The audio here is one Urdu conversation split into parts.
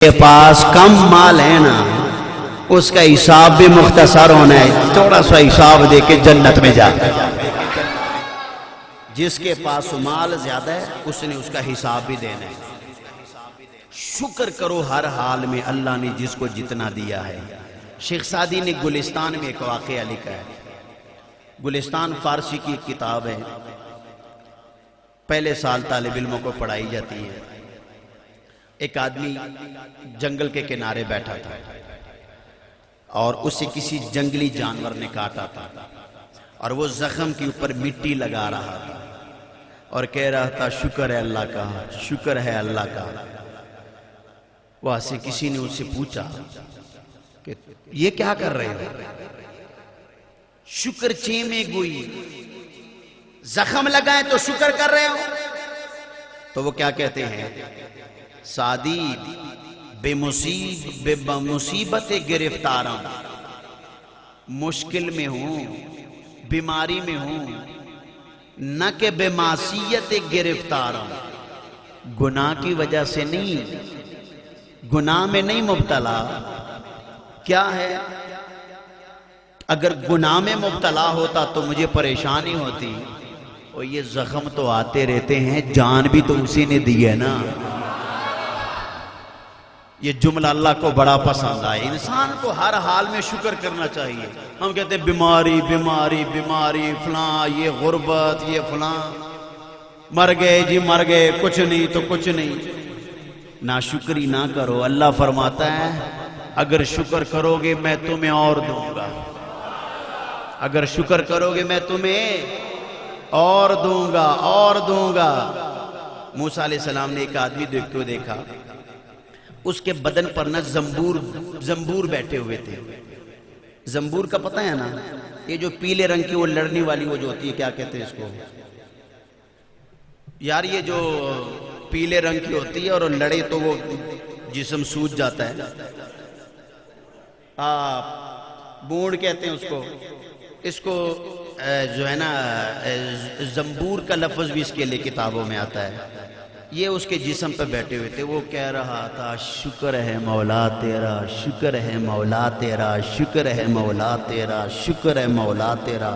کے پاس کم مال ہے نا اس کا حساب بھی مختصر ہونا ہے، تھوڑا سا حساب دے کے جنت میں جا۔ جس کے پاس مال زیادہ ہے اس نے اس کا حساب بھی دینا ہے۔ شکر کرو ہر حال میں اللہ نے جس کو جتنا دیا ہے۔ شیخ سعدی نے گلستان میں ایک واقعہ لکھا ہے۔ گلستان فارسی کی کتاب ہے، پہلے سال طالب علموں کو پڑھائی جاتی ہے۔ ایک آدمی جنگل کے کنارے بیٹھا تھا اور اسے کسی جنگلی جانور نے کاٹا تھا اور وہ زخم کے اوپر مٹی لگا رہا تھا اور کہہ رہا تھا شکر ہے اللہ کا، شکر ہے اللہ کا۔ وہاں سے کسی نے اس سے پوچھا کہ یہ کیا کر رہے ہو؟ شکر چیمے گوئی، زخم لگائے تو شکر کر رہے ہو؟ تو وہ کیا کہتے ہیں؟ سعدی بے مصیبت گرفتاروں، مشکل میں ہوں، بیماری میں ہوں، نہ کہ بے معصیت گرفتاروں، گناہ کی وجہ سے نہیں، گناہ میں نہیں مبتلا۔ کیا ہے؟ اگر گناہ میں مبتلا ہوتا تو مجھے پریشانی ہوتی، اور یہ زخم تو آتے رہتے ہیں، جان بھی تو اسی نے دی ہے نا۔ یہ جملہ اللہ کو بڑا پسند آئے۔ انسان کو ہر حال میں شکر کرنا چاہیے۔ ہم کہتے ہیں بیماری بیماری بیماری، فلاں یہ غربت، یہ فلاں، مر گئے جی مر گئے، کچھ نہیں تو کچھ نہیں۔ ناشکری نہ کرو۔ اللہ فرماتا ہے اگر شکر کرو گے میں تمہیں اور دوں گا، اگر شکر کرو گے میں تمہیں اور دوں گا اور دوں گا۔ موسیٰ علیہ السلام نے ایک آدمی کو دیکھا، اس کے بدن پر نہ زنبور بیٹھے ہوئے تھے۔ زنبور کا پتہ ہے نا، یہ جو پیلے رنگ کی وہ لڑنے والی وہ جو ہوتی ہے، کیا کہتے ہیں اس کو یار؟ یہ جو پیلے رنگ کی ہوتی ہے اور لڑے تو وہ جسم سوج جاتا ہے، بونڈ کہتے ہیں اس کو۔ اس کو جو ہے نا زنبور کا لفظ بھی اس کے لیے کتابوں میں آتا ہے۔ یہ اس کے جسم پہ بیٹھے ہوئے تھے۔ وہ کہہ رہا تھا شکر ہے مولا تیرا، شکر ہے مولا تیرا، شکر ہے مولا تیرا، شکر ہے مولا تیرا۔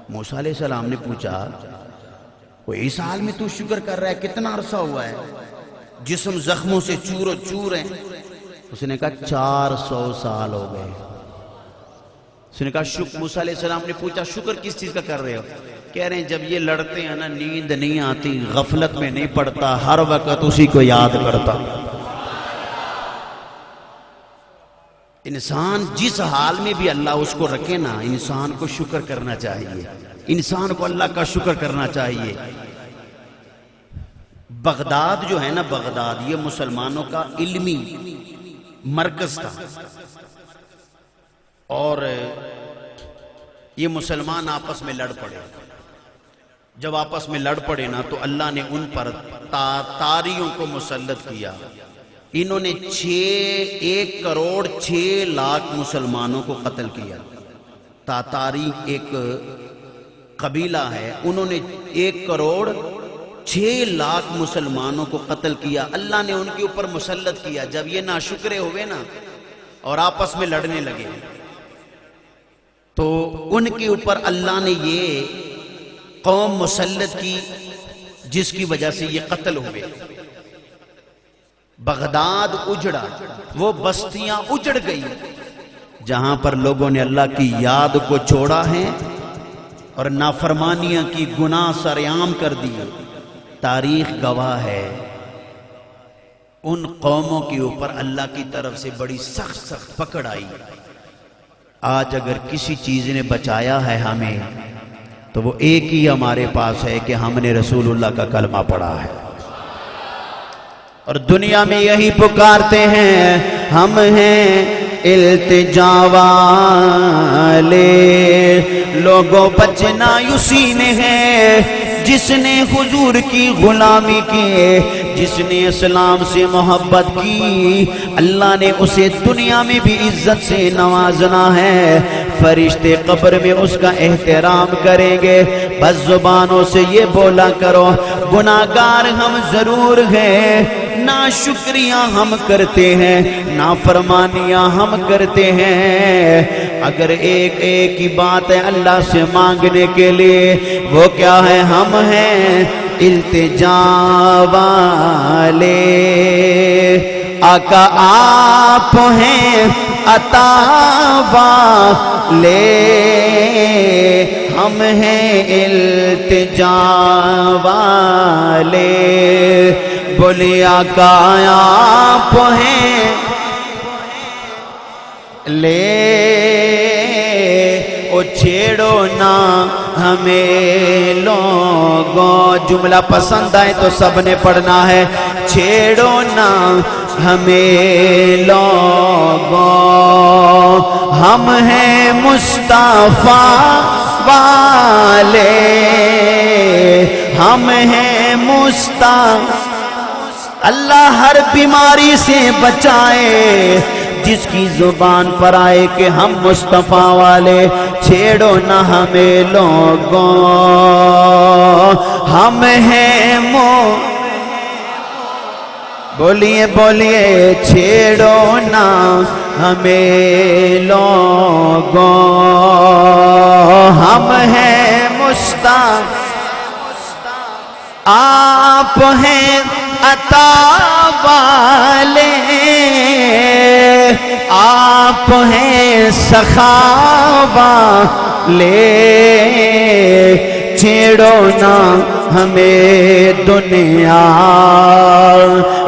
موسیٰ علیہ السلام نے پوچھا وہ اس حال میں تو شکر کر رہا ہے، کتنا عرصہ ہوا ہے؟ جسم زخموں سے چور و چور ہیں۔ اس نے کہا 400 سال ہو گئے۔ اس نے کہا موسیٰ علیہ السلام نے پوچھا شکر کس چیز کا کر رہے ہو؟ کہہ رہے ہیں جب یہ لڑتے ہیں نا نیند نہیں آتی، غفلت میں نہیں پڑتا، ہر وقت اسی کو یاد کرتا۔ انسان جس حال میں بھی اللہ اس کو رکھے نا، انسان کو شکر کرنا چاہیے، انسان کو اللہ کا شکر کرنا چاہیے۔ بغداد جو ہے نا، بغداد یہ مسلمانوں کا علمی مرکز تھا، اور یہ مسلمان آپس میں لڑ پڑے۔ جب آپس میں لڑ پڑے نا تو اللہ نے ان پر تاتاریوں کو مسلط کیا۔ انہوں نے 1 کروڑ 6 لاکھ مسلمانوں کو قتل کیا۔ تاتاری ایک قبیلہ ہے، انہوں نے 1 کروڑ 6 لاکھ مسلمانوں کو قتل کیا۔ اللہ نے ان کے اوپر مسلط کیا۔ جب یہ ناشکرے ہوئے نا اور آپس میں لڑنے لگے تو ان کے اوپر اللہ نے یہ قوم مسلط کی جس کی وجہ سے یہ قتل ہوئے۔ بغداد اجڑا، وہ بستیاں اجڑ گئی جہاں پر لوگوں نے اللہ کی یاد کو چھوڑا ہے اور نافرمانیاں کی، گناہ سرعام کر دیے۔ تاریخ گواہ ہے ان قوموں کے اوپر اللہ کی طرف سے بڑی سخت پکڑ آئی۔ آج اگر کسی چیز نے بچایا ہے ہمیں تو وہ ایک ہی ہمارے پاس ہے کہ ہم نے رسول اللہ کا کلمہ پڑھا ہے، اور دنیا میں یہی پکارتے ہیں ہم ہیں التجا والے، لوگوں بچنا اسی میں ہے جس نے حضور کی غلامی کی، جس نے اسلام سے محبت کی، اللہ نے اسے دنیا میں بھی عزت سے نوازنا ہے۔ فرشتے قبر میں اس کا احترام کریں گے۔ بس زبانوں سے یہ بولا کرو گناہگار ہم ضرور ہیں، ناشکریاں ہم کرتے ہیں، نافرمانیاں ہم کرتے ہیں۔ اگر ایک ایک ہی بات ہے اللہ سے مانگنے کے لیے، وہ کیا ہے؟ ہم ہیں التجا والے، آقا آپ ہیں عطا والے، ہم ہیں التجا والے، بولیے آقا آپ ہیں لے او چھیڑو نہ ہمیں لوگوں۔ جملہ پسند آئے تو سب نے پڑھنا ہے، چھیڑو نہ ہمیں لوگوں، ہم ہیں مصطفیٰ والے، ہم ہیں مصطفیٰ۔ اللہ ہر بیماری سے بچائے جس کی زبان پر آئے کہ ہم مصطفیٰ والے، چھیڑو نہ ہمیں لوگوں، ہم ہیں بولیے بولیے، چھیڑو نہ ہمیں لوگوں، ہم ہیں مصطفیٰ، آپ ہیں عطا والے، آپ ہیں سخا والے، چھیڑو نہ ہمیں دنیا۔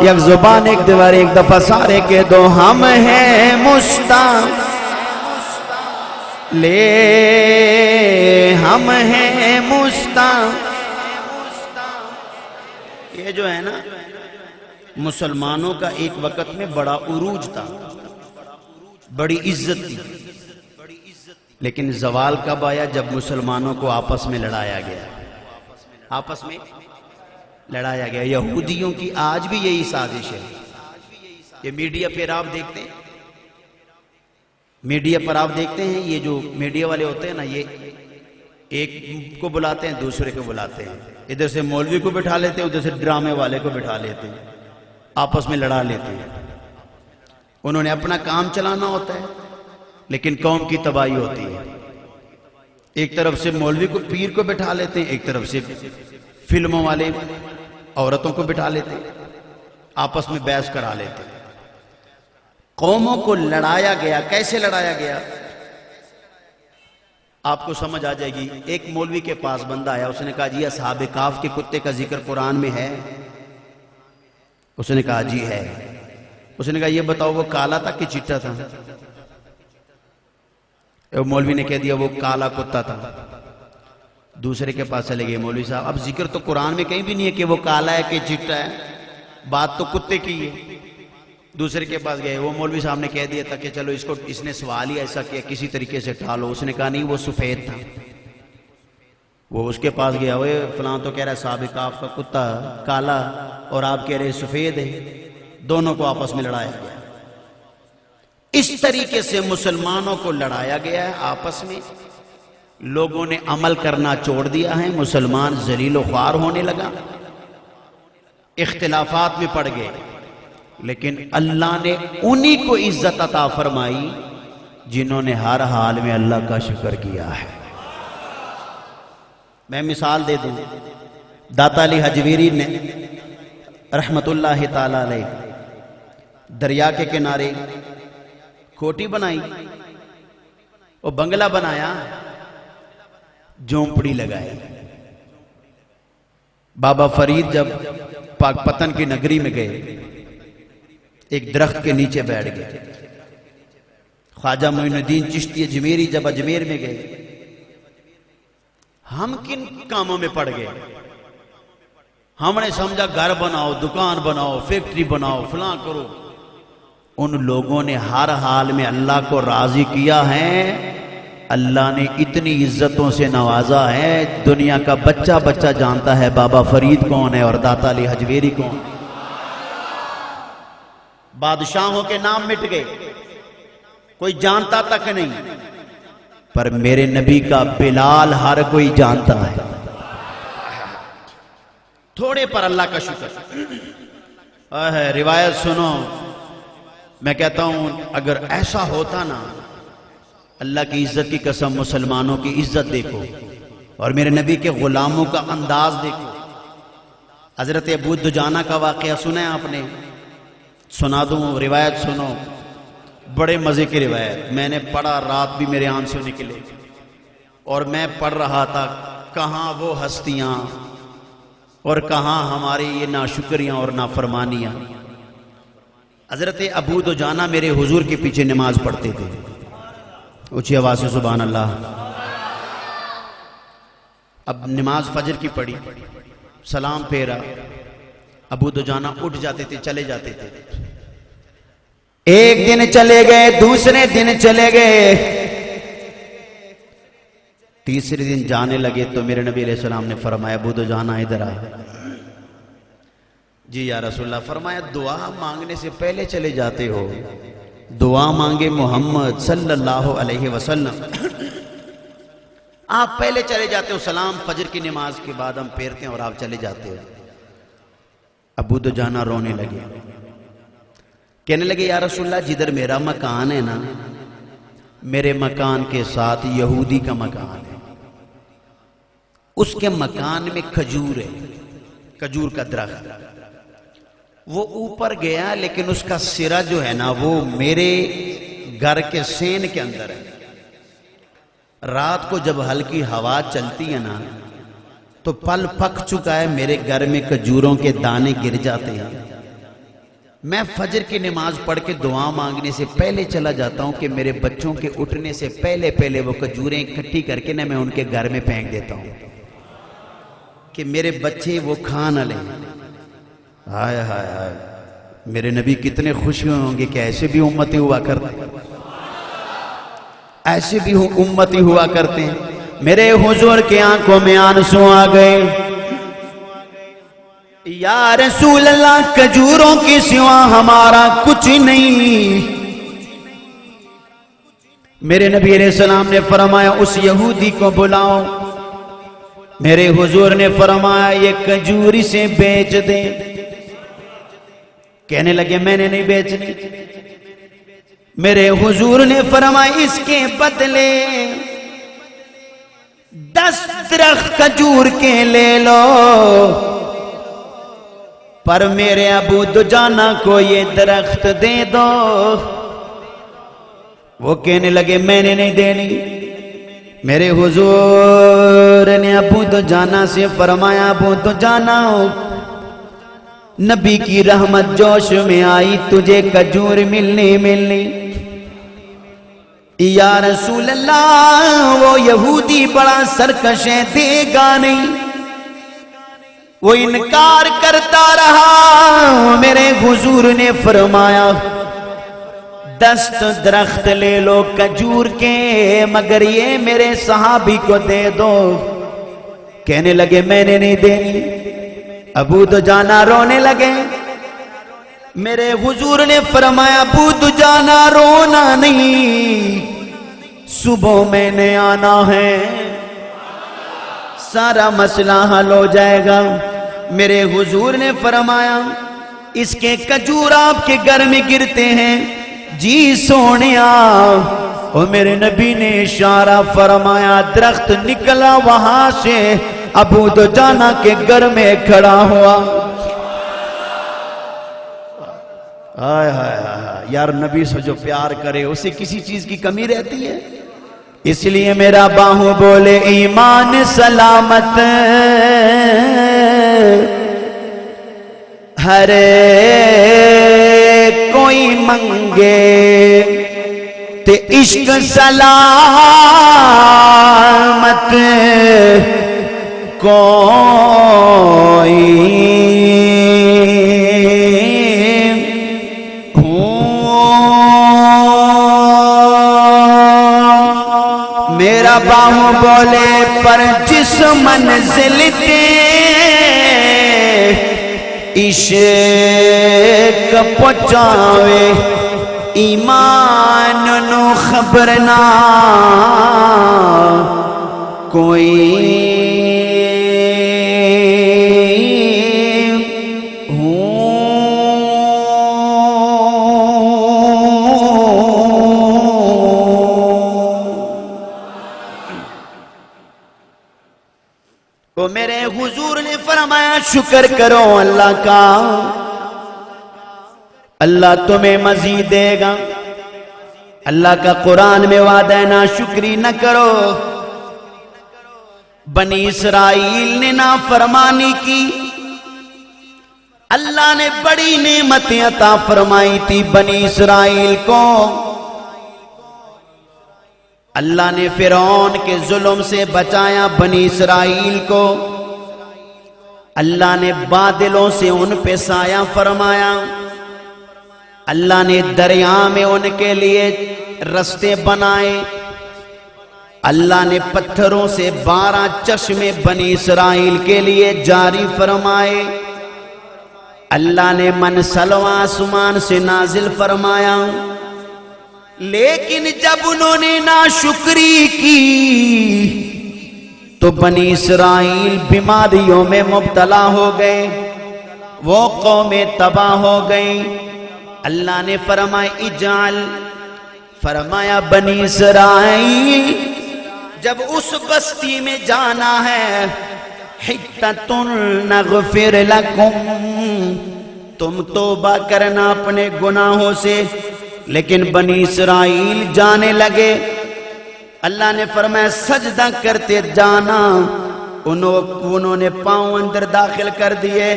یک زبان ایک دیوار ایک دفعہ سارے کے دو، ہم ہیں مصطفیٰ لے، ہم ہیں مصطفیٰ۔ یہ جو ہے نا مسلمانوں کا ایک وقت میں بڑا عروج تھا، بڑی عزت تھی، لیکن زوال کب آیا؟ جب مسلمانوں کو آپس میں لڑایا گیا، آپس میں لڑایا گیا۔ یہودیوں کی آج بھی یہی سازش ہے۔ یہ میڈیا پر آپ دیکھتے ہیں، میڈیا پر آپ دیکھتے ہیں، یہ جو میڈیا والے ہوتے ہیں نا، یہ ایک کو بلاتے ہیں دوسرے کو بلاتے ہیں، ادھر سے مولوی کو بٹھا لیتے ہیں، ادھر سے ڈرامے والے کو بٹھا لیتے ہیں، آپس میں لڑا لیتے ہیں۔ انہوں نے اپنا کام چلانا ہوتا ہے لیکن قوم کی تباہی ہوتی ہے۔ ایک طرف سے مولوی کو پیر کو بٹھا لیتے ہیں، ایک طرف سے فلموں والے عورتوں کو بٹھا لیتے ہیں، آپس میں بحث کرا لیتے ہیں۔ قوموں کو لڑایا گیا، کیسے لڑایا گیا آپ کو سمجھ آ جائے گی۔ ایک مولوی کے پاس بندہ آیا، اس نے کہا جی اصحاب کہف کے کتے کا ذکر قرآن میں ہے؟ اس نے کہا جی ہے۔ اس نے کہا یہ بتاؤ وہ کالا تھا کہ چٹا تھا؟ مولوی نے کہہ دیا وہ کالا کتا تھا۔ دوسرے کے پاس چلے گئے، مولوی صاحب اب ذکر تو قرآن میں کہیں بھی نہیں ہے کہ وہ کالا ہے کہ چٹا ہے، بات تو کتے کی ہے۔ دوسرے کے پاس گئے، وہ مولوی صاحب نے کہہ دیا تھا کہ چلو اس نے سوال ہی ایسا کیا، کسی طریقے سے ٹھالو۔ اس نے کہا نہیں وہ سفید تھا۔ وہ اس کے پاس گیا، وہ فلاں تو کہہ رہا ہے اصحاب کہف کا کتا کالا اور آپ کہہ رہے سفید ہے، دونوں کو آپس میں لڑایا گیا۔ اس طریقے سے مسلمانوں کو لڑایا گیا ہے آپس میں، لوگوں نے عمل کرنا چھوڑ دیا ہے، مسلمان ذلیل و خوار ہونے لگا، اختلافات میں پڑ گئے۔ لیکن اللہ نے انہی کو عزت عطا فرمائی جنہوں نے ہر حال میں اللہ کا شکر کیا ہے۔ میں مثال دے دوں، داتا علی حجویری نے رحمت اللہ تعالی علیہ دریا کے کنارے کوٹھی بنائی، وہ بنگلہ بنایا، جھونپڑی لگائی۔ بابا فرید جب پاک پتن کی نگری میں گئے، ایک درخت کے نیچے بیٹھ گئے۔ خواجہ معین الدین چشتی اجمیری جب اجمیر میں گئے، ہم کن کاموں میں پڑ گئے؟ ہم نے سمجھا گھر بناؤ، دکان بناؤ، فیکٹری بناؤ، فلاں کرو۔ ان لوگوں نے ہر حال میں اللہ کو راضی کیا ہے، اللہ نے اتنی عزتوں سے نوازا ہے، دنیا کا بچہ بچہ جانتا ہے بابا فرید کون ہے اور داتا علی حجویری کون ہے۔ بادشاہوں کے نام مٹ گئے، کوئی جانتا تک نہیں، پر میرے نبی کا بلال ہر کوئی جانتا ہے۔ تھوڑے پر اللہ کا شکر۔ روایت سنو، میں کہتا ہوں اگر ایسا ہوتا نا، اللہ کی عزت کی قسم، مسلمانوں کی عزت دیکھو اور میرے نبی کے غلاموں کا انداز دیکھو۔ حضرت ابو دجانہ کا واقعہ سنا ہے آپ نے؟ سنا دوں، روایت سنو، بڑے مزے کی روایت، میں نے پڑھا، رات بھی میرے آنسو نکلے، اور میں پڑھ رہا تھا کہاں وہ ہستیاں اور کہاں ہماری یہ ناشکریاں اور نافرمانیاں۔ حضرت ابو دجانہ میرے حضور کے پیچھے نماز پڑھتے تھے، اونچی آواز سے سبحان اللہ۔ اب نماز فجر کی پڑھی، سلام پھیرا، ابو دجانہ اٹھ جاتے تھے، چلے جاتے تھے۔ ایک دن چلے گئے، دوسرے دن چلے گئے، تیسرے دن جانے لگے تو میرے نبی علیہ السلام نے فرمایا ابو دجانہ ادھر آ۔ جی یا رسول اللہ۔ فرمایا دعا مانگنے سے پہلے چلے جاتے ہو، دعا مانگے محمد صلی اللہ علیہ وسلم، آپ پہلے چلے جاتے ہو، سلام فجر کی نماز کے بعد ہم پھیرتے ہیں اور آپ چلے جاتے ہو۔ ابو دجانہ رونے لگے، کہنے لگے یا رسول اللہ جدھر میرا مکان ہے نا، میرے مکان کے ساتھ یہودی کا مکان ہے، اس کے مکان میں کھجور ہے، کھجور کا درخت، وہ اوپر گیا لیکن اس کا سرا جو ہے نا وہ میرے گھر کے سین کے اندر ہے۔ رات کو جب ہلکی ہوا چلتی ہے نا تو پل پک چکا ہے، میرے گھر میں کھجوروں کے دانے گر جاتے ہیں، میں فجر کی نماز پڑھ کے دعا مانگنے سے پہلے چلا جاتا ہوں کہ میرے بچوں کے اٹھنے سے پہلے وہ کھجوریں اکٹھی کر کے میں ان کے گھر میں پھینک دیتا ہوں کہ میرے بچے وہ کھا نہ لیں۔ ہائے ہائے ہائے، میرے نبی کتنے خوش ہوں گے کہ ایسے بھی امتی ہوا کرتے، ایسے بھی امتی ہوا کرتے ہیں۔ میرے حضور کے آنکھوں میں آنسو آ گئے، یا رسول اللہ کھجوروں کی سوا ہمارا کچھ نہیں۔ میرے نبی علیہ السلام نے فرمایا اس یہودی کو بلاؤ، میرے حضور نے فرمایا یہ کھجور اسے بیچ دے۔ کہنے لگے میں نے نہیں بیچنی۔ میرے حضور نے فرمایا اس کے بدلے 10 درخت کھجور کے لے لو، پر میرے ابو دجانہ کو یہ درخت دے دو۔ وہ کہنے لگے میں نے نہیں دینی۔ میرے حضور نے ابو دجانہ سے فرمایا ابو دجانہ نبی کی رحمت جوش میں آئی، تجھے کھجور ملنی۔ یا رسول اللہ وہ یہودی بڑا سرکش ہے، دے گا نہیں، وہ انکار کرتا رہا۔ میرے حضور نے فرمایا 10 درخت لے لو کھجور کے، مگر یہ میرے صحابی کو دے دو۔ کہنے لگے میں نے نہیں دینی۔ ابو دجانہ رونے لگے۔ میرے حضور نے فرمایا ابو دجانہ رونا نہیں، صبح میں نے آنا ہے، سارا مسئلہ حل ہو جائے گا۔ میرے حضور نے فرمایا اس کے کھجور آپ کے گھر میں گرتے ہیں؟ جی سونیا۔ اور میرے نبی نے اشارہ فرمایا، درخت نکلا وہاں سے، ابو دجانہ کے گھر میں کھڑا ہوا۔ ہائے ہائے ہائے، یار نبی سے جو پیار کرے اسے کسی چیز کی کمی رہتی ہے؟ اس لیے میرا باہو بولے ایمان سلامت، ہر کوئی منگے تے عشق سلامت، کوئی میرا باہو بولے پر جس منزل تے عشق پہنچاوے، ایمان نو خبر نہ کوئی تو میرے حضور نے فرمایا شکر کرو اللہ کا، اللہ تمہیں مزید دے گا۔ اللہ کا قرآن میں وعدہ ہے ناشکری نہ کرو۔ بنی اسرائیل نے نافرمانی کی، اللہ نے بڑی نعمتیں عطا فرمائی تھی بنی اسرائیل کو۔ اللہ نے فرعون کے ظلم سے بچایا بنی اسرائیل کو، اللہ نے بادلوں سے ان پہ سایہ فرمایا، اللہ نے دریا میں ان کے لیے رستے بنائے، اللہ نے پتھروں سے 12 چشمے بنی اسرائیل کے لیے جاری فرمائے، اللہ نے من سلوى آسمان سے نازل فرمایا۔ لیکن جب انہوں نے ناشکری کی تو بنی اسرائیل بیماریوں میں مبتلا ہو گئے، وہ قومیں تباہ ہو گئیں۔ اللہ نے فرمایا بنی اسرائیل جب اس بستی میں جانا ہے، حِتَّةٌ نَغْفِرْ لَكُمْ، تم توبہ کرنا اپنے گناہوں سے۔ لیکن بنی اسرائیل جانے لگے، اللہ نے فرمایا سجدہ کرتے جانا، انہوں نے پاؤں اندر داخل کر دیے،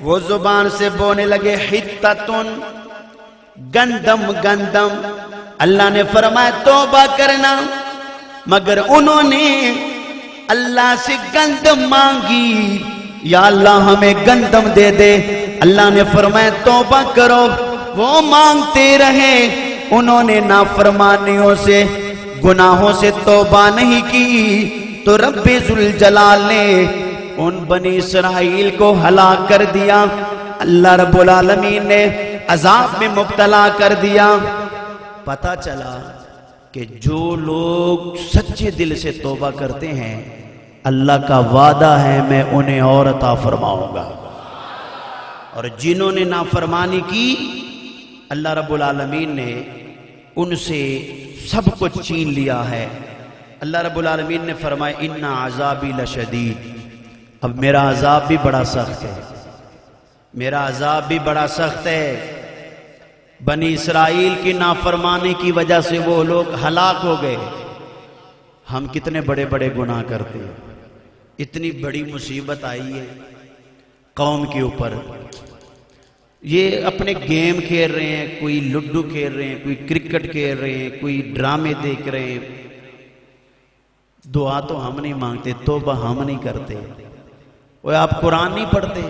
وہ زبان سے بولنے لگے حِتَّةٌ، گندم گندم۔ اللہ نے فرمایا توبہ کرنا، مگر انہوں نے اللہ سے گندم مانگی، یا اللہ ہمیں گندم دے دے۔ اللہ نے فرمایا توبہ کرو، وہ مانگتے رہے، انہوں نے نافرمانیوں سے گناہوں سے توبہ نہیں کی، تو رب ذوالجلال نے ان بنی اسرائیل کو ہلاک کر دیا۔ اللہ رب العالمین نے عذاب میں مبتلا کر دیا۔ پتہ چلا کہ جو لوگ سچے دل سے توبہ کرتے ہیں، اللہ کا وعدہ ہے میں انہیں اور عطا فرماؤں گا، اور جنہوں نے نافرمانی کی اللہ رب العالمین نے ان سے سب کچھ چھین لیا ہے۔ اللہ رب العالمین نے فرمایا ان عذابی لشدید، اب میرا عذاب بھی بڑا سخت ہے، میرا عذاب بھی بڑا سخت ہے۔ بنی اسرائیل کی نافرمانی کی وجہ سے وہ لوگ ہلاک ہو گئے۔ ہم کتنے بڑے بڑے گناہ کرتے ہیں، اتنی بڑی مصیبت آئی ہے قوم کے اوپر، یہ اپنے گیم کھیل رہے ہیں، کوئی لڈو کھیل رہے ہیں، کوئی کرکٹ کھیل رہے ہیں، کوئی ڈرامے دیکھ رہے ہیں، دعا تو ہم نہیں مانگتے، توبہ ہم نہیں کرتے۔ وہ آپ قرآن نہیں پڑھتے،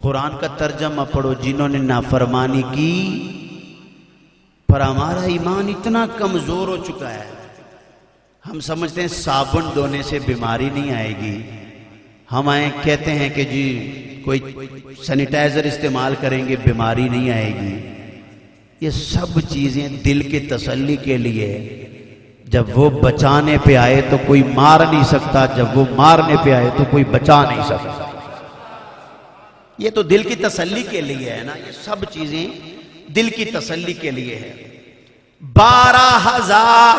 قرآن کا ترجمہ پڑھو۔ جنہوں نے نافرمانی کی، پر ہمارا ایمان اتنا کمزور ہو چکا ہے، ہم سمجھتے ہیں صابن دھونے سے بیماری نہیں آئے گی، ہم کہتے ہیں کہ جی کوئی سینیٹائزر استعمال کریں گے بیماری نہیں آئے گی۔ یہ سب چیزیں دل کی تسلی کے لیے، جب وہ بچانے پہ آئے تو کوئی مار نہیں سکتا، جب وہ مارنے پہ آئے تو کوئی بچا نہیں سکتا۔ یہ تو دل کی تسلی کے لیے ہے نا، یہ سب چیزیں دل کی تسلی کے لیے ہے۔ 12,000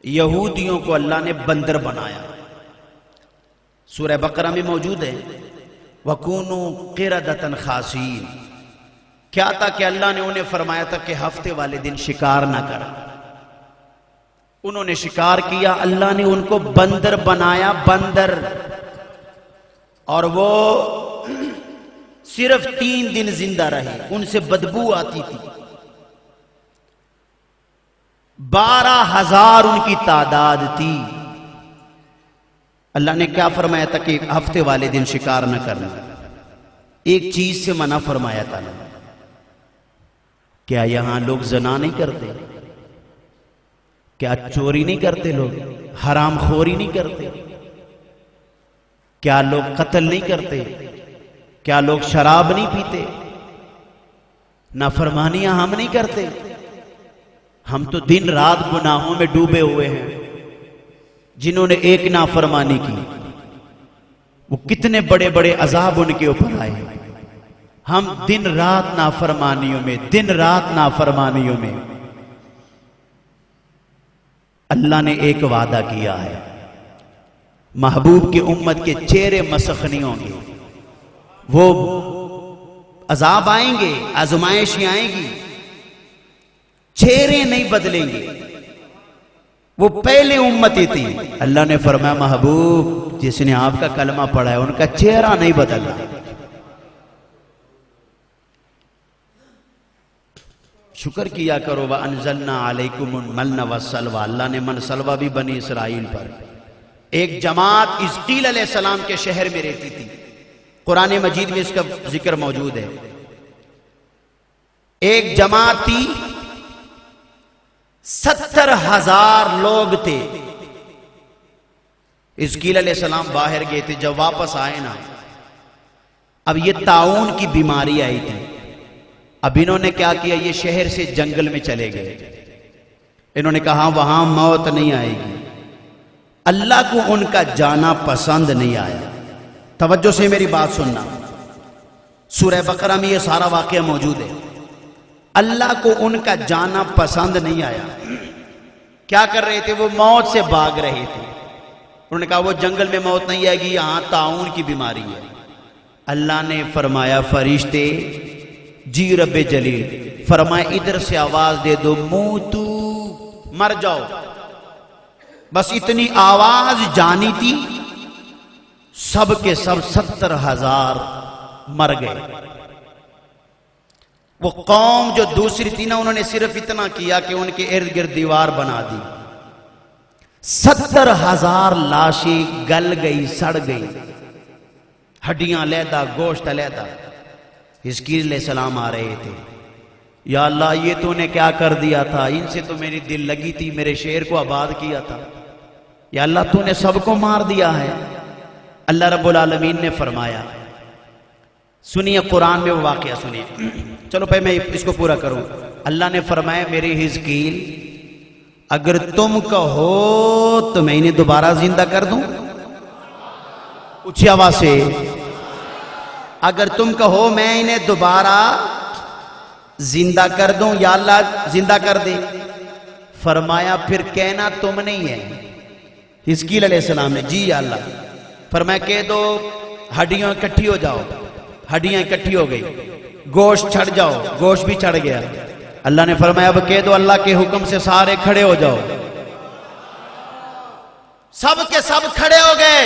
یہودیوں کو اللہ نے بندر بنایا، سورہ بقرہ میں موجود ہے وَكُونُوا قِرَدَةً خَاسِئِينَ۔ کیا تھا کہ اللہ نے انہیں فرمایا تھا کہ ہفتے والے دن شکار نہ کریں، انہوں نے شکار کیا، اللہ نے ان کو بندر بنایا، بندر، اور وہ صرف 3 دن زندہ رہے، ان سے بدبو آتی تھی۔ 12,000 ان کی تعداد تھی۔ اللہ نے کیا فرمایا تھا کہ ہفتے والے دن شکار نہ کرنا، ایک چیز سے منع فرمایا تھا نا۔ کیا یہاں لوگ زنا نہیں کرتے؟ کیا چوری نہیں کرتے؟ لوگ حرام خوری نہیں کرتے؟ کیا لوگ قتل نہیں کرتے؟ کیا لوگ شراب نہیں پیتے؟ نافرمانیاں ہم نہیں کرتے؟ ہم تو دن رات گناہوں میں ڈوبے ہوئے ہیں۔ جنہوں نے ایک نافرمانی کی وہ کتنے بڑے بڑے عذاب ان کے اوپر آئے۔ ہم دن رات نافرمانیوں میں، دن رات نافرمانیوں میں۔ اللہ نے ایک وعدہ کیا ہے محبوب کی امت کے چہرے مسخ نہیں ہوں گے، وہ عذاب آئیں گے، آزمائشیں آئیں گی، چہرے نہیں بدلیں گے، وہ پہلے امتی تھی۔ اللہ نے فرمایا محبوب جس نے آپ کا کلمہ پڑھا ہے ان کا چہرہ نہیں بدلا۔ شکر کیا کرو وَأَنزَلْنَا عَلَيْكُمُ الْمَنَّ وَالسَّلْوَىٰ، اللہ نے من سلوہ بھی بنی اسرائیل پر۔ ایک جماعت حزقیل علیہ السلام کے شہر میں رہتی تھی، قرآن مجید میں اس کا ذکر موجود ہے۔ ایک جماعت تھی، 70,000 لوگ تھے۔ حزقیل علیہ السلام باہر گئے تھے، جب واپس آئے نا، اب یہ طاعون کی بیماری آئی تھی۔ اب انہوں نے کیا کیا، یہ شہر سے جنگل میں چلے گئے۔ انہوں نے کہا وہاں موت نہیں آئے گی۔ اللہ کو ان کا جانا پسند نہیں آیا۔ توجہ سے میری بات سننا، سورہ بقرہ میں یہ سارا واقعہ موجود ہے۔ اللہ کو ان کا جانا پسند نہیں آیا۔ کیا کر رہے تھے، وہ موت سے بھاگ رہے تھے۔ انہوں نے کہا وہ جنگل میں موت نہیں آئے گی، یہاں طاعون کی بیماری ہے۔ اللہ نے فرمایا فرشتے جی رب جلیل، فرمایا ادھر سے آواز دے دو موتو، مر جاؤ۔ بس اتنی آواز جانی تھی، سب کے سب 70,000 مر گئے۔ وہ قوم جو دوسری تھی نا، انہوں نے صرف اتنا کیا کہ ان کے ارد گرد دیوار بنا دی۔ 70,000 لاشیں گل گئی، سڑ گئی، ہڈیاں علیحدہ، گوشت علیحدہ۔ حزقیل علیہ السلام آ رہے تھے، یا اللہ یہ تو نے کیا کر دیا تھا، ان سے تو میری دل لگی تھی، میرے شہر کو آباد کیا تھا، یا اللہ تو نے سب کو مار دیا ہے۔ اللہ رب العالمین نے فرمایا، سنیے قرآن میں وہ واقعہ سنیے، چلو پہلے میں اس کو پورا کروں۔ اللہ نے فرمایا میرے حزقیل اگر تم کہو تو میں انہیں دوبارہ زندہ کر دوں، اونچی آواز سے، اگر تم کہو میں انہیں دوبارہ زندہ کر دوں، یا اللہ زندہ کر دے۔ فرمایا پھر کہنا تم نہیں ہے۔ حزقیل علیہ السلام نے جی یا اللہ۔ فرمایا کہہ دو ہڈیاں اکٹھی ہو جاؤ، ہڈیاں اکٹھی ہو گئی، گوشت چھڑ جاؤ، گوشت بھی چڑھ گیا۔ اللہ نے فرمایا اب کہہ دو اللہ کے حکم سے سارے کھڑے ہو جاؤ۔ سب کے سب کھڑے ہو گئے۔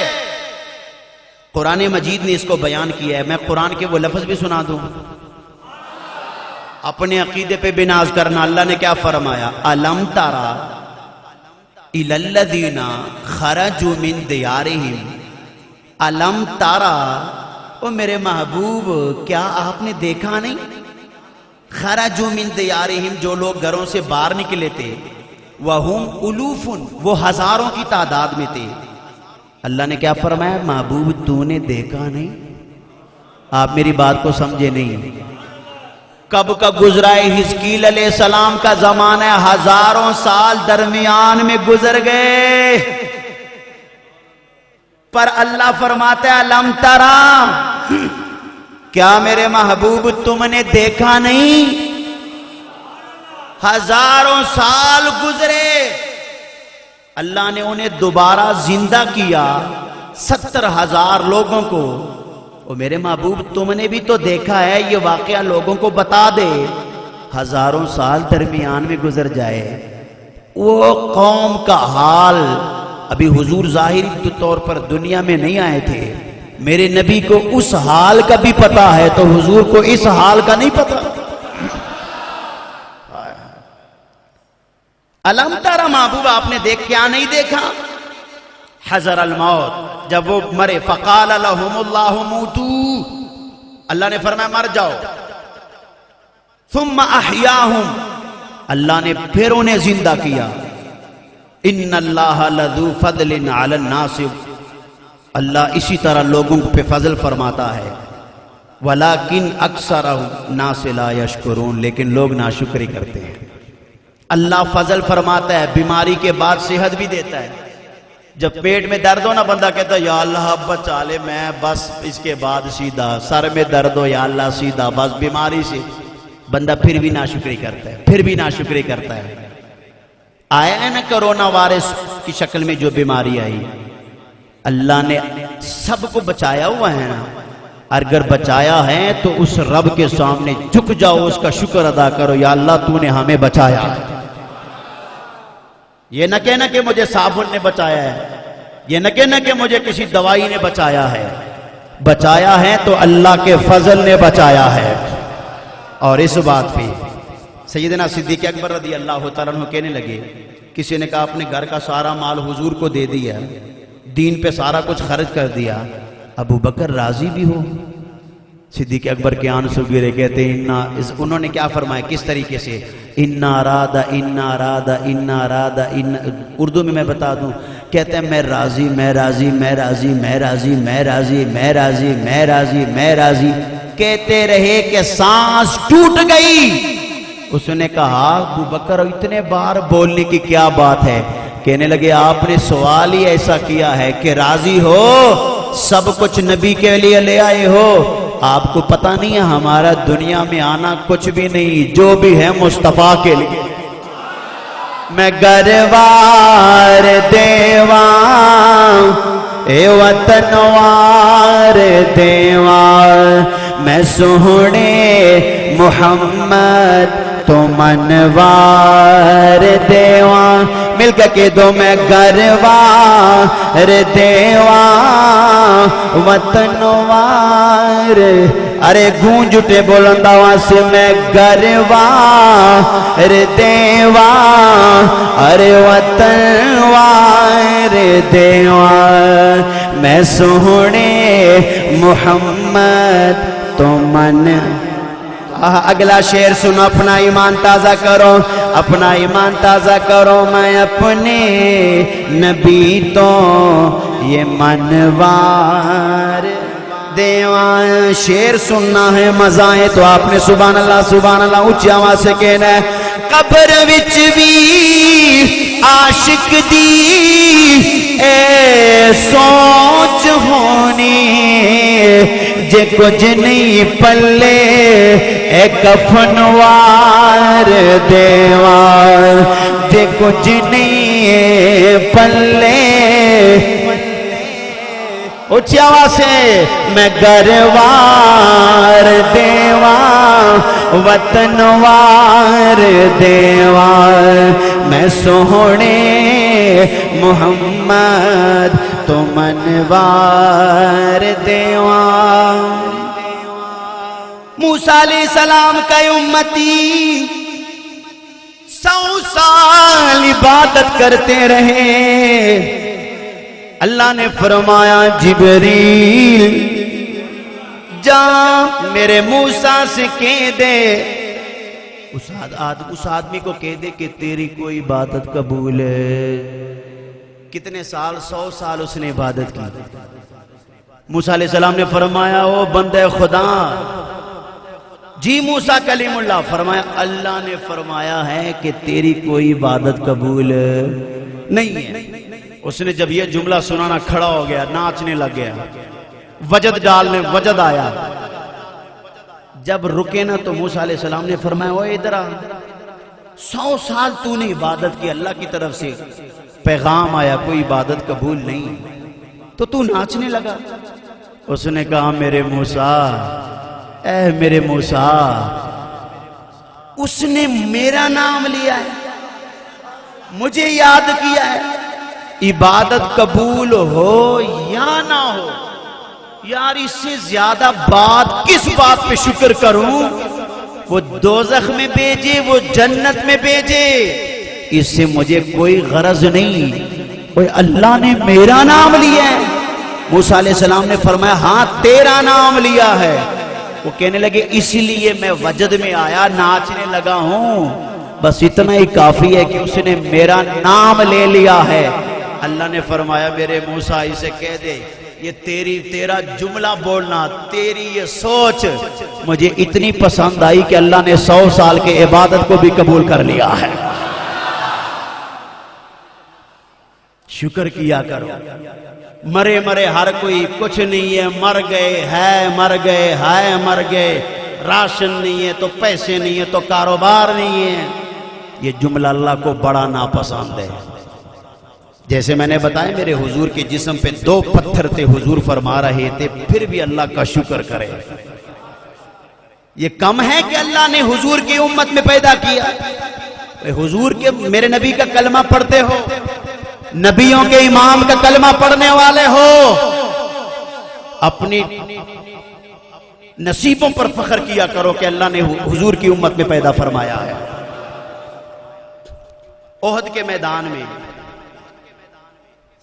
قرآن مجید نے اس کو بیان کیا ہے، میں قرآن کے وہ لفظ بھی سنا دوں، اپنے عقیدے پہ بناز کرنا۔ اللہ نے کیا فرمایا، الم ترى الی الذین خرجوا من دیارہم، الم ترى، او میرے محبوب کیا آپ نے دیکھا نہیں، خرجوا من دیارہم، جو لوگ گھروں سے باہر نکلے تھے، وہم الوف، وہ ہزاروں کی تعداد میں تھے۔ اللہ نے کیا فرمایا، محبوب تو نے دیکھا نہیں؟ آپ میری بات کو سمجھے نہیں۔ کب کا گزرا ہے حزقیل علیہ السلام کا زمانہ، ہزاروں سال درمیان میں گزر گئے، پر اللہ فرماتا ہے الم ترى، کیا میرے محبوب تم نے دیکھا نہیں؟ ہزاروں سال گزرے، اللہ نے انہیں دوبارہ زندہ کیا، 70,000 لوگوں کو۔ اور میرے محبوب تم نے بھی تو دیکھا ہے، یہ واقعہ لوگوں کو بتا دے، ہزاروں سال درمیان میں گزر جائے۔ وہ قوم کا حال، ابھی حضور ظاہری طور پر دنیا میں نہیں آئے تھے، میرے نبی کو اس حال کا بھی پتا ہے، تو حضور کو اس حال کا نہیں پتا۔ الم ترى، محبوب آپ نے کیا نہیں دیکھا، حضر الموت، جب وہ مرے، فقال لهم اللہ موتوا، اللہ نے فرمایا مر جاؤ، ثم احیاہم، اللہ نے پھر انہیں زندہ کیا۔ ان اللہ لذو فضل علی الناس، اللہ اسی طرح لوگوں پہ فضل فرماتا ہے، ولیکن اکثر الناس لا یشکرون، لیکن لوگ ناشکری کرتے ہیں۔ اللہ فضل فرماتا ہے، بیماری کے بعد صحت بھی دیتا ہے۔ جب پیٹ میں درد ہو نا، بندہ کہتا ہے یا اللہ اب بچا لے، میں بس اس کے بعد سیدھا، سر میں درد ہو یا اللہ سیدھا، بس بیماری سے، بندہ پھر بھی ناشکری کرتا ہے، پھر بھی ناشکری کرتا ہے۔ آیا ہے نا کرونا وائرس کی شکل میں جو بیماری آئی، اللہ نے سب کو بچایا ہوا ہے نا، اگر بچایا ہے تو اس رب کے سامنے جھک جاؤ، اس کا شکر ادا کرو، یا اللہ تو نے ہمیں بچایا ہے۔ یہ نہ کہنا کہ مجھے صابن نے بچایا ہے، یہ نہ کہنا کہ مجھے کسی دوائی نے بچایا ہے، بچایا ہے تو اللہ کے فضل نے بچایا ہے۔ اور اس بات پہ سیدنا صدیق اکبر رضی اللہ تعالیٰ عنہ کہنے لگے، کسی نے کہا اپنے گھر کا سارا مال حضور کو دے دیا، دین پہ سارا کچھ خرچ کر دیا، ابو بکر راضی بھی ہو؟ صدیق اکبر کے آنسو گرے، کہتے ہیں انہوں نے کیا فرمایا، کس طریقے سے، اردو میں بتا دوں، کہتے ہیں میں راضی میں راضی میں راضی میں راضی میں راضی میں راضی میں راضی میں راضی کہتے رہے کہ سانس ٹوٹ گئی۔ اس نے کہا ابو بکر اتنے بار بولنے کی کیا بات ہے؟ کہنے لگے آپ نے سوال ہی ایسا کیا ہے کہ راضی ہو، سب کچھ نبی کے لیے لے آئے ہو، آپ کو پتہ نہیں ہے ہمارا دنیا میں آنا کچھ بھی نہیں، جو بھی ہے مصطفیٰ کے لیے۔ میں گروار دیوان اے وطنوار دیوان، میں سہنے محمد تو منوار دیوان، مل کے کہہ دو میں گروار دیوان وطنوار، ارے گونج اٹھے بلند آواز سے میں گروار دیوان، ارے وطنوار دیوان، میں سہنے محمد تو اگلا شعر سنو، اپنا ایمان تازہ کرو، اپنا ایمان تازہ کرو، میں اپنے نبی تو یہ منوار دیوان۔ شعر سننا ہے، مزہ ہے تو آپ نے سبحان اللہ اونچی آواز سے کہنا ہے۔ قبر وچ بھی عاشق دی اے سوچ ہونی، جے کچھ نہیں پلے اے کفنوار دیوان، جے کچھ نہیں پلے، اونچی آواز سے میں گروار دیوان وطنوار دیوان، میں سہنے محمد تو منوار دیوان۔ موسیٰ علیہ السلام کا امتی 100 سال عبادت کرتے رہے، اللہ نے فرمایا جبریل جا میرے موسیٰ سے کہہ دے، اس آدمی کو کہہ دے کہ تیری کوئی عبادت قبول ہے۔ کتنے سال؟ 100 سال اس نے عبادت کی۔ موسیٰ علیہ السلام نے فرمایا او بندے خدا، جی موسیٰ کلیم اللہ، فرمایا اللہ نے فرمایا ہے کہ تیری کوئی عبادت قبول نہیں ہے۔ اس نے جب یہ جملہ سنانا کھڑا ہو گیا، ناچنے لگ گیا، وجد آیا۔ جب رکے نا تو موسیٰ علیہ السلام نے فرمایا اوہ ادھر آ، 100 سال تو نے عبادت کی، اللہ کی طرف سے پیغام آیا کوئی عبادت قبول نہیں، تو ناچنے لگا۔ اس نے کہا میرے موسیٰ، اے میرے موسیٰ، اس نے میرا نام لیا ہے، مجھے یاد کیا ہے، عبادت قبول ہو یا نہ ہو، یار اس سے زیادہ بات کس بات پہ شکر کروں؟ وہ دوزخ میں بھیجے، وہ جنت میں بھیجے، اس سے مجھے کوئی غرض نہیں، اللہ نے میرا نام لیا ہے۔ موسیٰ علیہ السلام نے فرمایا ہاں تیرا نام لیا ہے۔ وہ کہنے لگے اسی لیے میں وجد میں آیا، ناچنے لگا ہوں، بس اتنا ہی کافی ہے کہ اس نے میرا نام لے لیا ہے۔ اللہ نے فرمایا میرے موسیٰ اسے کہہ دے یہ تیرا جملہ بولنا، تیری یہ سوچ مجھے اتنی پسند آئی کہ اللہ نے 100 سال کے عبادت کو بھی قبول کر لیا ہے۔ شکر کیا کرو، مرے ہر کوئی کچھ نہیں ہے، مر گئے ہے مر گئے، راشن نہیں ہے تو پیسے نہیں ہے تو کاروبار نہیں ہے، یہ جملہ اللہ کو بڑا ناپسند ہے۔ جیسے میں نے بتایا میرے حضور کے جسم پہ 2 پتھر تھے، حضور فرما رہے تھے پھر بھی اللہ کا شکر کرے۔ یہ کم ہے کہ اللہ نے حضور کی امت میں پیدا کیا؟ حضور کے میرے نبی کا کلمہ پڑھتے ہو، نبیوں کے امام کا کلمہ پڑھنے والے ہو، اپنی نصیبوں پر فخر کیا کرو کہ اللہ نے حضور کی امت میں پیدا فرمایا ہے۔ احد کے میدان میں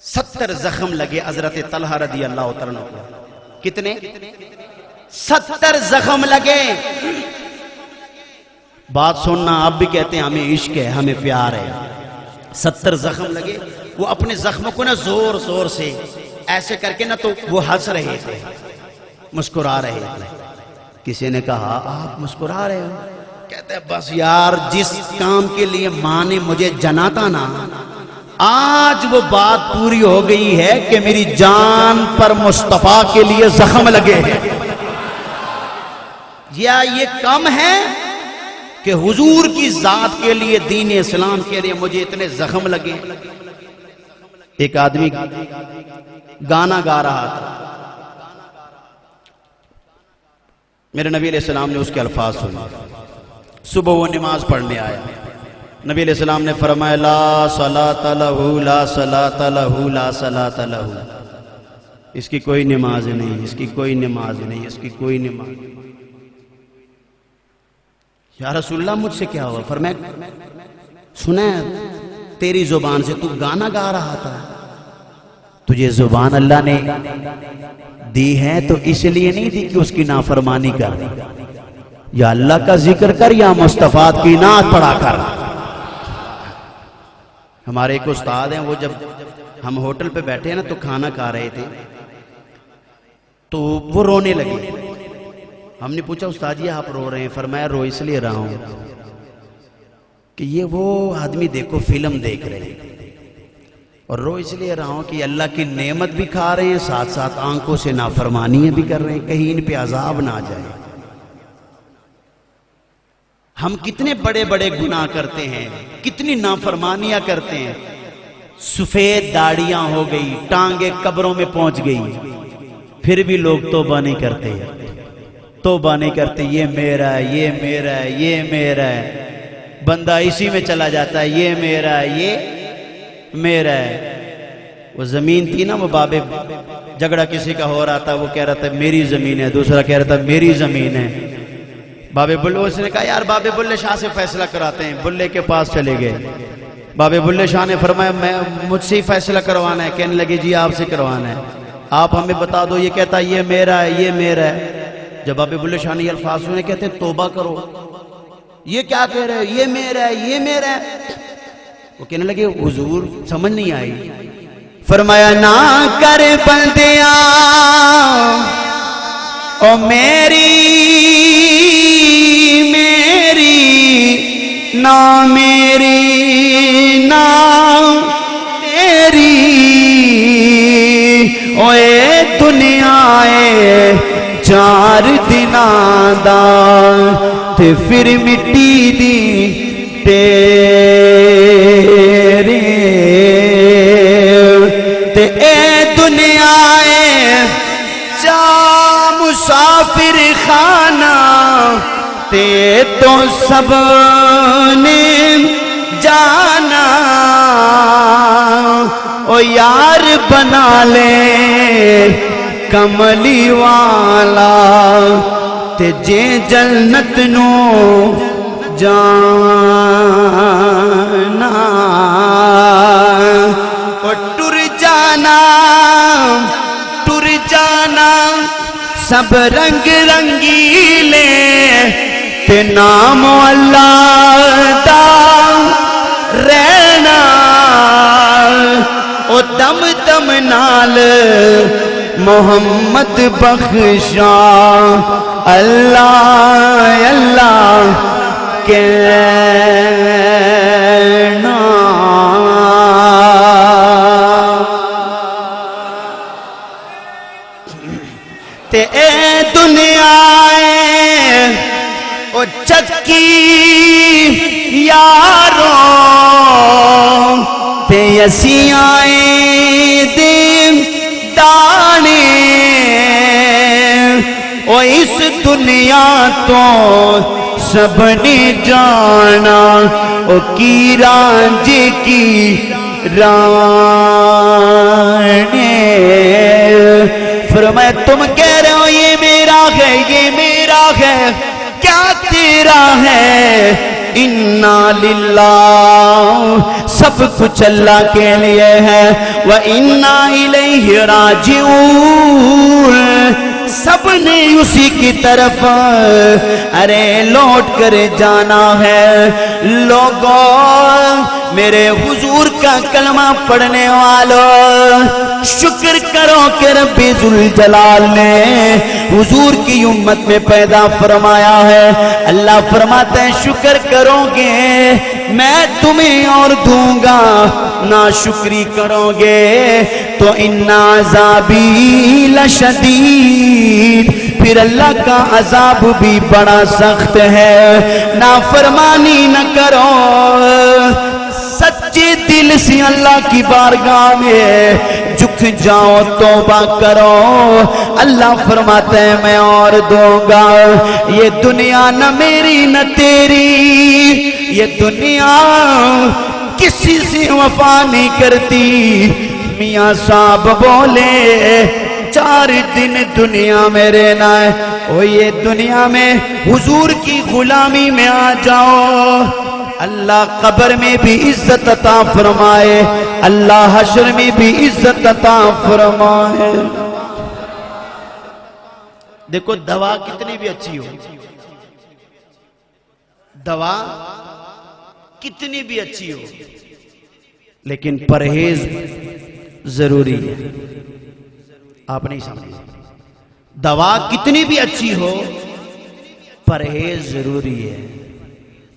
70 زخم لگے حضرت طلحہ رضی اللہ عنہ کو۔ کتنے؟ 70 زخم لگے۔ بات سننا، آپ بھی کہتے ہیں ہمیں عشق ہے، ہمیں پیار ہے۔ 70 زخم لگے، وہ اپنے زخموں کو نا زور زور سے ایسے کر کے نا تو وہ ہنس رہے تھے، مسکرا رہے تھے۔ کسی نے کہا آپ مسکرا رہے ہو؟ کہتے ہیں بس یار، جس کام کے لیے ماں نے مجھے جنا تھا نا، آج وہ بات پوری ہو گئی ہے کہ میری جان پر مصطفیٰ کے لیے زخم لگے ہیں۔ یا یہ کم ہے کہ حضور کی ذات کے لیے، دین اسلام کے لیے مجھے اتنے زخم لگے۔ ایک آدمی گانا گا رہا تھا، میرے نبی علیہ السلام نے اس کے الفاظ سنے۔ صبح وہ نماز پڑھنے آیا، نبی علیہ السلام نے فرمایا لا صلاۃ لہ لا صلاۃ لہ لا صلاۃ لہ، اس کی کوئی نماز نہیں، اس کی کوئی نماز نہیں، اس کی کوئی نماز نہیں۔ یا رسول اللہ مجھ سے کیا ہوا؟ فرمایا سنا تیری زبان سے تو گانا گا رہا تھا، تجھے زبان اللہ نے دی ہے تو اس لیے نہیں دی کہ اس کی نافرمانی کر، یا اللہ کا ذکر کر یا مصطفیٰ کی نعت پڑھا کر۔ ہمارے ایک استاد ہیں، وہ جب ہم ہوٹل پہ بیٹھے ہیں نا تو کھانا کھا رہے تھے تو وہ رونے لگے۔ ہم نے پوچھا استاد جی آپ رو رہے ہیں؟ فرمایا رو اس لیے رہا ہوں کہ یہ وہ آدمی دیکھو فلم دیکھ رہے ہیں، اور رو اس لیے رہا ہوں کہ اللہ کی نعمت بھی کھا رہے ہیں، ساتھ ساتھ آنکھوں سے نافرمانیاں بھی کر رہے ہیں، کہیں ان پہ عذاب نہ آ جائے۔ ہم کتنے بڑے بڑے گناہ کرتے ہیں، کتنی نافرمانیاں کرتے ہیں، سفید داڑیاں ہو گئی، ٹانگیں قبروں میں پہنچ گئی، پھر بھی لوگ توبہ نہیں کرتے، توبہ نہیں کرتے۔ یہ میرا ہے، یہ میرا ہے، یہ میرا ہے، بندہ اسی میں چلا جاتا ہے، یہ میرا ہے، یہ میرا ہے۔ وہ زمین تھی نا، وہ بابے جھگڑا کسی کا ہو رہا تھا، وہ کہہ رہا تھا میری زمین ہے، دوسرا کہہ رہا تھا میری زمین ہے۔ بابے بلے، اس نے کہا یار بابے بلے شاہ سے فیصلہ کراتے ہیں، بلے کے پاس چلے گئے۔ بابے بلے شاہ نے فرمایا میں مجھ سے ہی فیصلہ کروانا ہے، کہنے لگے جی آپ سے کروانا ہے، آپ ہمیں بتا دو۔ یہ کہتا یہ میرا ہے، یہ میرا ہے۔ جب بابے بلے شاہ نے یہ الفاظ سنے، کہتے توبہ کرو، یہ کیا کہہ رہے ہو؟ یہ میرا ہے، یہ میرا ہے۔ وہ کہنے لگے حضور سمجھ نہیں آئی۔ فرمایا نہ کر بندیاں او میری میری نہ میری نہ تیری، اوے دنیا اے 4 دناں دا تے پھر مٹی دی تیرے، تے اے دنیا اے جا مسافر خانہ تے تو سب نے جانا، او یار بنا لے کملی والا تے جے جنت نو جانا، او ٹر جانا سب رنگ رنگیلے تے نام اللہ دا رہنا، او دم دم نال محمد بخشا اللہ اللہ کہنا۔ تے اے دنیا اے او چکی یارو تے اسی آئے دے دانے او اس دنیا تو سب نے جانا او کی رانجے کی رانے فرمایا تم کہہ رہے ہو یہ میرا ہے یہ میرا ہے کیا تیرا ہے اِنَّا لِلَّهِ سب کچھ اللہ کے لیے ہے وَإِنَّا إِلَيْهِ رَاجِعُونَ سب نے اسی کی طرف ارے لوٹ کر جانا ہے لوگوں میرے حضور کا کلمہ پڑھنے والوں شکر کرو کہ رب ذوالجلال نے حضور کی امت میں پیدا فرمایا ہے اللہ فرماتا ہے شکر کرو گے میں تمہیں اور دوں گا ناشکری کرو گے تو ان عذابی لشدید پھر اللہ کا عذاب بھی بڑا سخت ہے نافرمانی نہ کرو سچے دل سے اللہ کی بارگاہ میں جھک جاؤ توبہ کرو اللہ فرماتا ہے میں اور دوں گا یہ دنیا نہ میری نہ تیری یہ دنیا کسی سے وفا نہیں کرتی میاں صاحب بولے 4 دن دنیا میں رہنا ہے او یہ دنیا میں حضور کی غلامی میں آ جاؤ اللہ قبر میں بھی عزت عطا فرمائے اللہ حشر میں بھی عزت عطا فرمائے دیکھو دوا کتنی بھی اچھی ہو دوا کتنی بھی اچھی ہو لیکن پرہیز ضروری ہے آپ نہیں سمجھے دوا کتنی بھی اچھی ہو پرہیز ضروری ہے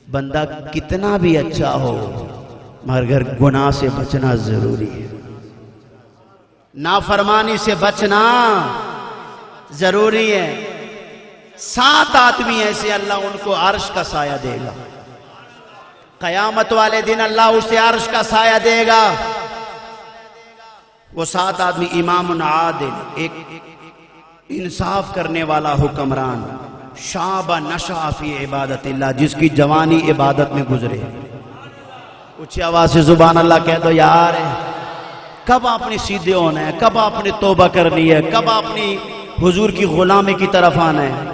بندہ کتنا بھی اچھا ہو مگر گناہ سے بچنا ضروری ہے نافرمانی سے بچنا ضروری ہے 7 آدمی ایسے اللہ ان کو عرش کا سایہ دے گا قیامت والے دن اللہ اسے عرش کا سایہ دے گا وہ 7 آدمی امام عادل ایک انصاف کرنے والا حکمران شاب نشا فی عبادت اللہ جس کی جوانی عبادت میں گزرے اونچی آواز سے سبحان اللہ کہہ دو یار کب آپ نے سیدھے ہونا ہے کب آپ نے توبہ کرنی ہے کب آپ نے حضور کی غلامی کی طرف آنا ہے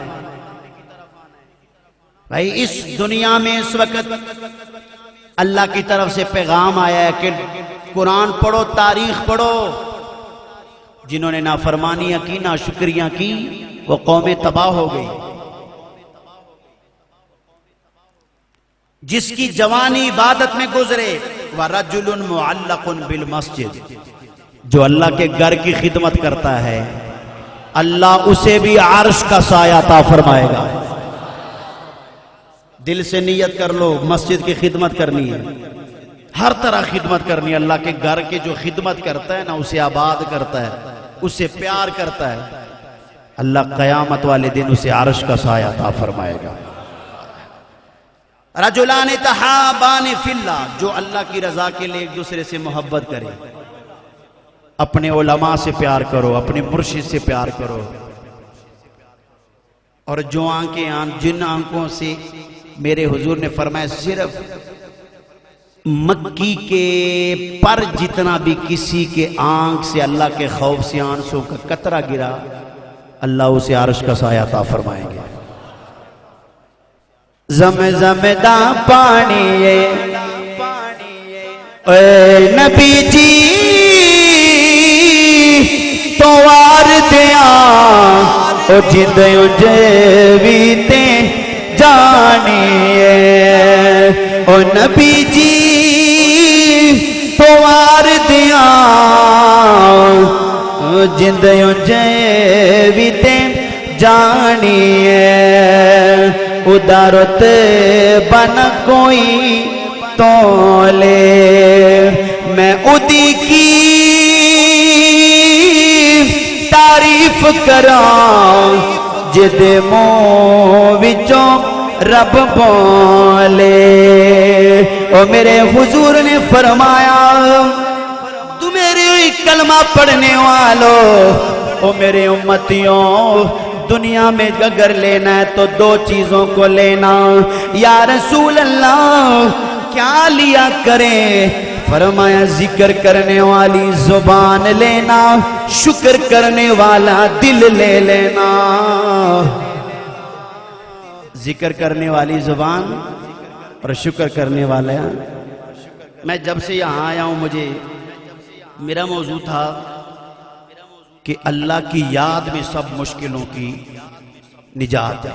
بھائی اس دنیا میں اس وقت اللہ کی طرف سے پیغام آیا ہے کہ قرآن پڑھو تاریخ پڑھو جنہوں نے نافرمانیاں کی ناشکریاں کی وہ قومیں تباہ ہو گئی جس کی جوانی عبادت میں گزرے وَرَجُلٌ مُعَلَّقٌ بِالْمَسْجِدِ جو اللہ کے گھر کی خدمت کرتا ہے اللہ اسے بھی عرش کا سایہ عطا فرمائے گا دل سے نیت کر لو مسجد کی خدمت کرنی ہے ہر طرح خدمت کرنی ہے اللہ کے گھر کے جو خدمت کرتا ہے نا اسے آباد کرتا ہے اسے پیار کرتا ہے اللہ قیامت والے دن اسے عرش کا سایہ عطا فرمائے گا رجلان تحابان فی اللہ جو اللہ کی رضا کے لیے ایک دوسرے سے محبت کرے اپنے علماء سے پیار کرو اپنے مرشد سے پیار کرو اور جو آنکھیں جن آنکھوں سے میرے حضور نے فرمایا صرف مکی کے پر جتنا بھی کسی کے آنکھ سے اللہ کے خوف سے آنسوں کا قطرہ گرا اللہ اسے عرش کا سایہ عطا فرمائیں گے زمزم دا پانی اے نبی جی تو وار دیا او جدیوں جیویتے جانیے او نبی جی تو وار دیا او جدیوں جیویتے جانیے ادارت بن کوئی تولے میں ادی کی تعریف کراں جد منہ وچوں رب بولے او میرے حضور نے فرمایا کلمہ پڑھنے والوں، او میرے امتیوں، دنیا میں اگر لینا ہے تو دو چیزوں کو لینا۔ یا رسول اللہ کیا لیا کریں؟ فرمایا ذکر کرنے والی زبان لینا، شکر کرنے والا دل لے لینا۔ ذکر کرنے والی زبان اور شکر کرنے والا۔ میں جب سے یہاں آیا ہوں، میرا موضوع تھا کہ اللہ کی یاد میں سب مشکلوں کی نجات ہے۔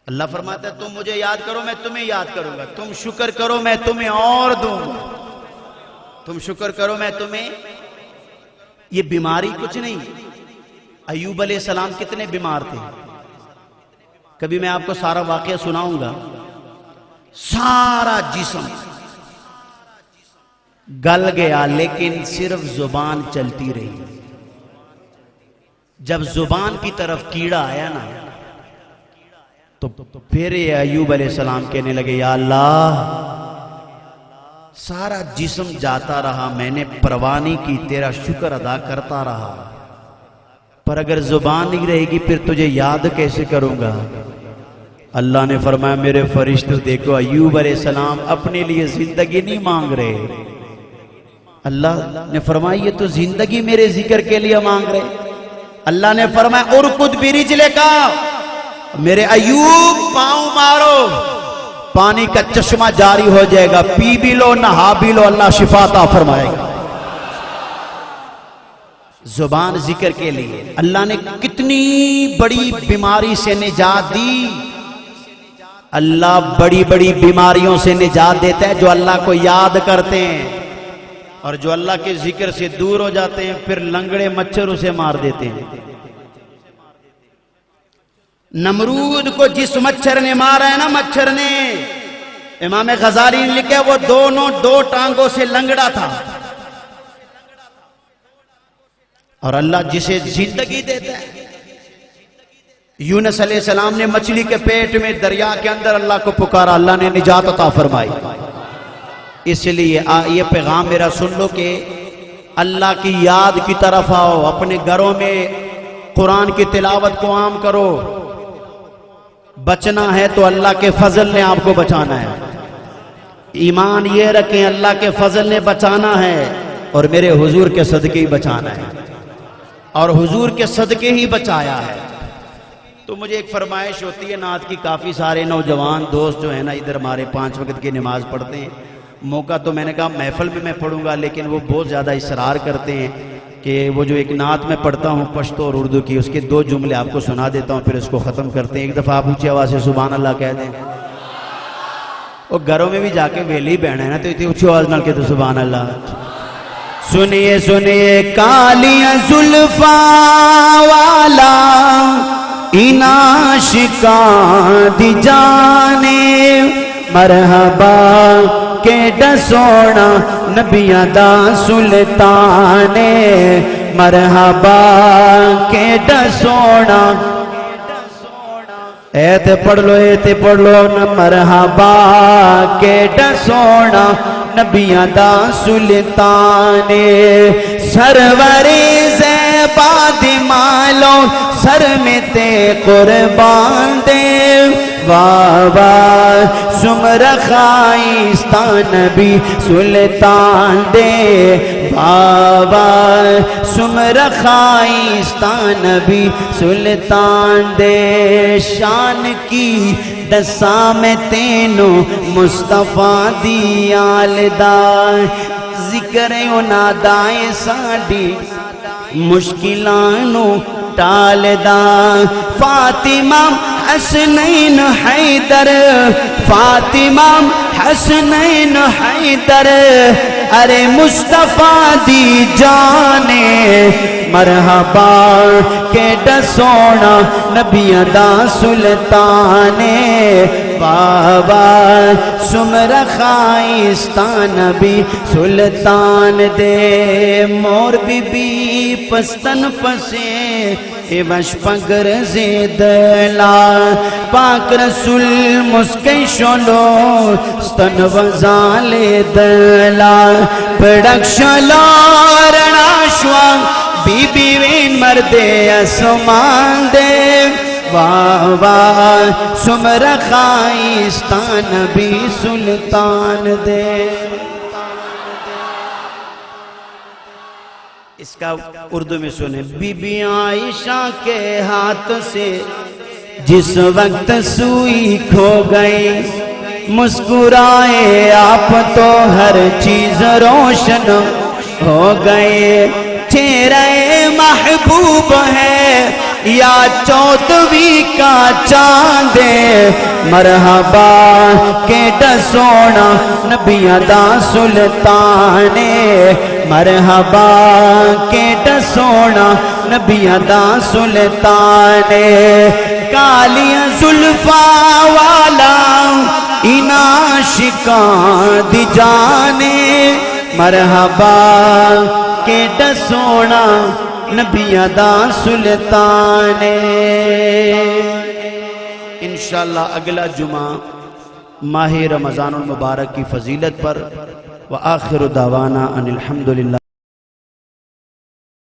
اللہ فرماتا ہے تم مجھے یاد کرو میں تمہیں یاد کروں گا، تم شکر کرو میں تمہیں اور دوں گا، تم شکر کرو میں تمہیں۔ یہ بیماری کچھ نہیں۔ ایوب علیہ السلام کتنے بیمار تھے؟ کبھی میں آپ کو سارا واقعہ سناؤں گا۔ سارا جسم گل گیا لیکن صرف زبان چلتی رہی۔ جب زبان کی طرف کیڑا آیا نا تو پھر یہ ایوب علیہ السلام کہنے لگے یا اللہ، سارا جسم جاتا رہا، میں نے پرواہ نہیں کی، تیرا شکر ادا کرتا رہا، پر اگر زبان نہیں رہے گی پھر تجھے یاد کیسے کروں گا؟ اللہ نے فرمایا میرے فرشتوں دیکھو، ایوب علیہ السلام اپنے لیے زندگی نہیں مانگ رہے، اللہ نے فرمایا یہ تو زندگی میرے ذکر کے لیے مانگ رہے۔ اللہ نے فرمایا ارکض برجلک، میرے ایوب پاؤں مارو، پانی کا چشمہ جاری ہو جائے گا، پی بھی لو نہا بھی لو، اللہ شفا عطا فرمائے گا۔ زبان ذکر کے لیے اللہ نے کتنی بڑی بیماری سے نجات دی۔ اللہ بڑی بڑی بیماریوں سے نجات دیتا ہے جو اللہ کو یاد کرتے ہیں، اور جو اللہ کے ذکر سے دور ہو جاتے ہیں پھر لنگڑے مچھر اسے مار دیتے ہیں۔ نمرود کو جس مچھر نے مارا ہے نا، مچھر نے، امام غزالی نے لکھا وہ دونوں دو ٹانگوں سے لنگڑا تھا، اور اللہ جسے زندگی دیتا ہے۔ یونس علیہ السلام نے مچھلی کے پیٹ میں دریا کے اندر اللہ کو پکارا، اللہ نے نجات عطا فرمائی۔ اس لیے یہ پیغام میرا سن لو کہ اللہ کی یاد کی طرف آؤ، اپنے گھروں میں قرآن کی تلاوت کو عام کرو۔ بچنا ہے تو اللہ کے فضل نے آپ کو بچانا ہے۔ ایمان یہ رکھیں اللہ کے فضل نے بچانا ہے اور میرے حضور کے صدقے ہی بچانا ہے، اور حضور کے صدقے ہی بچایا ہے۔ تو مجھے ایک فرمائش ہوتی ہے نعت کی، کافی سارے نوجوان دوست جو ہیں نا ادھر ہمارے 5 وقت کی نماز پڑھتے ہیں، موقع تو میں نے کہا محفل میں پڑھوں گا، لیکن وہ بہت زیادہ اصرار کرتے ہیں کہ وہ جو ایک نعت میں پڑھتا ہوں پشتو اور اردو کی، اس کے 2 جملے آپ کو سنا دیتا ہوں پھر اس کو ختم کرتے ہیں۔ ایک دفعہ آپ اونچی آواز سے سبحان اللہ کہہ دیں۔ وہ گھروں میں بھی جا کے ویلی بہنا ہے نا تو اتنی اونچی آواز نال کہتے سبحان اللہ۔ سنیے سنیے کالیاں زلفاں والا عاشقاں دی جانے، مرحبا کیڈا سونا نبیاں دا سلطان، مرحبا کیڈا سونا، ایتے پڑھ لو نا، مرحبا کیڈا سونا نبیاں دا سلطان، سروری زیبا دی مالو سر میں تے قربان دے، واہ واہ سمر خائستان نبی سلطان دے، واہ واہ سمر خائستان نبی سلطان دے، شان کی دساں میں تینوں مصطفیٰ دی آل دا، ذکر اونا دائیں ساڈی مشکلانو ٹال دا، فاطمہ حسنین حیدر، فاطمہ حسنین حیدر، ارے مصطفیٰ دی جانے، مرحبا کیڈا سونا نبیاں دا سلطان، بابا سمر خائستان نبی سلطان دے مور بی بی پستن پسے وش پگر زیدلا پاک رسول مسکی شلو ستن وزال دلا پڑک شلو رناشوا بی بی وین مردے اسمان دے واہ واہ سمر خائستان نبی سلطان دے. اس کا اردو میں سنیں. بی بی عائشہ کے ہاتھ سے جس وقت سوئی کھو گئی مسکرائے آپ تو ہر چیز روشن ہو گئے. چہرہ محبوب ہے یا چودھویں کا چاند مرحبا کیڈا سونا نبی ادا سلطان مرحبا کیڈا سونا نبی ادا سلطان کالیاں زلفاں والا اینا عاشقاں دی جانے مرحبا کیڈا سونا نبی ادا سلطان. انشاءاللہ اگلا جمعہ ماہ رمضان المبارک کی فضیلت پر وآخر دعوانا ان الحمدللہ.